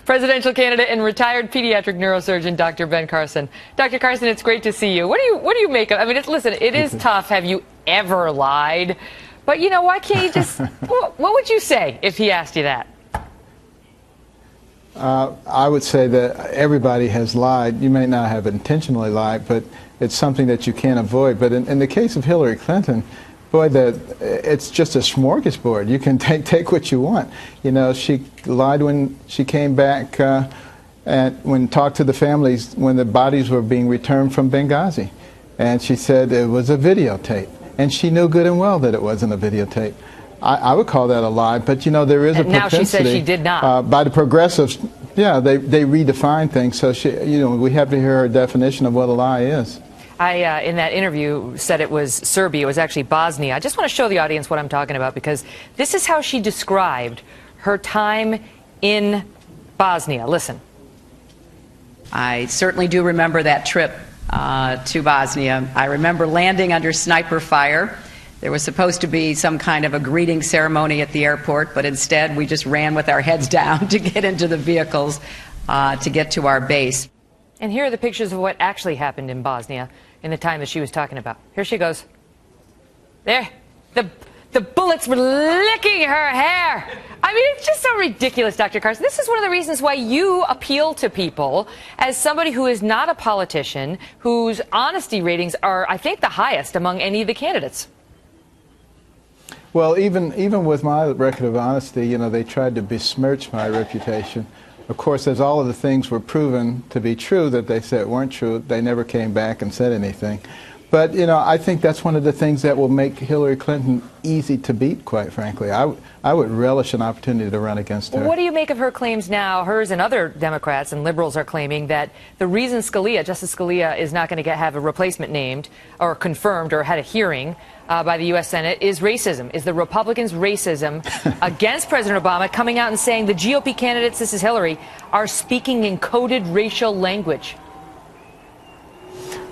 presidential candidate and retired pediatric neurosurgeon, Dr. Ben Carson. Dr. Carson, it's great to see you. What do you make of? I mean, listen, it is tough. Have you ever lied? But you know, why can't you just? What would you say if he asked you that? I would say that everybody has lied. You may not have intentionally lied, but it's something that you can't avoid. But in the case of Hillary Clinton, boy, it's just a smorgasbord. You can take what you want. You know, she lied when she came back when talked to the families when the bodies were being returned from Benghazi. And she said it was a videotape. And she knew good and well that it wasn't a videotape. I would call that a lie, but you know, there is a propensity. Now she says she did not. By the progressives, yeah, they redefine things. So we have to hear her definition of what a lie is. I, in that interview, said it was Serbia. It was actually Bosnia. I just want to show the audience what I'm talking about, because this is how she described her time in Bosnia. Listen. I certainly do remember that trip to Bosnia. I remember landing under sniper fire. There was supposed to be some kind of a greeting ceremony at the airport, but instead we just ran with our heads down to get into the vehicles to get to our base. And here are the pictures of what actually happened in Bosnia in the time that she was talking about. Here she goes. There. The bullets were licking her hair. I mean, it's just so ridiculous, Dr. Carson. This is one of the reasons why you appeal to people as somebody who is not a politician, whose honesty ratings are, I think, the highest among any of the candidates. Well, even with my record of honesty, you know, they tried to besmirch my reputation. Of course, as all of the things were proven to be true that they said weren't true, they never came back and said anything. But, you know, I think that's one of the things that will make Hillary Clinton easy to beat, quite frankly. I would relish an opportunity to run against her. What do you make of her claims now? Hers and other Democrats and liberals are claiming that the reason Justice Scalia is not going to have a replacement named or confirmed or had a hearing by the U.S. Senate is racism, is the Republicans' racism against President Obama, coming out and saying the GOP candidates, this is Hillary, are speaking in coded racial language.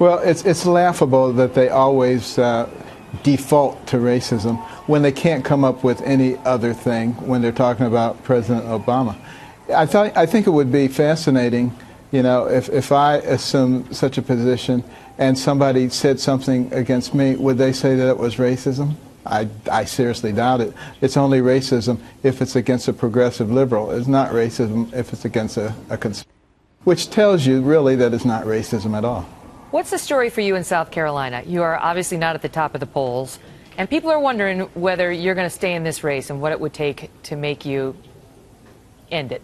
Well, it's laughable that they always default to racism when they can't come up with any other thing when they're talking about President Obama. I think it would be fascinating, you know, if I assumed such a position and somebody said something against me, would they say that it was racism? I seriously doubt it. It's only racism if it's against a progressive liberal. It's not racism if it's against a conservative, which tells you really that it's not racism at all. What's the story for you in South Carolina? You are obviously not at the top of the polls, and people are wondering whether you're going to stay in this race and what it would take to make you end it.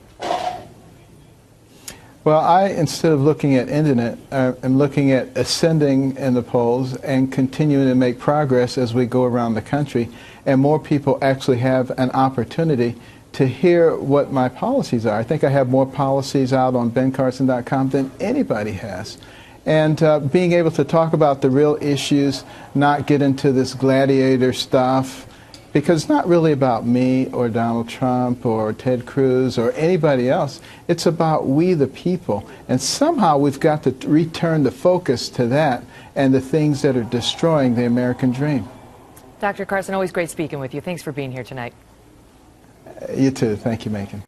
Well, instead of looking at ending it, I'm looking at ascending in the polls and continuing to make progress as we go around the country, and more people actually have an opportunity to hear what my policies are. I think I have more policies out on bencarson.com than anybody has. And being able to talk about the real issues, not get into this gladiator stuff, because it's not really about me or Donald Trump or Ted Cruz or anybody else. It's about we the people. And somehow we've got to return the focus to that and the things that are destroying the American dream. Dr. Carson, always great speaking with you. Thanks for being here tonight. You too. Thank you, Macon.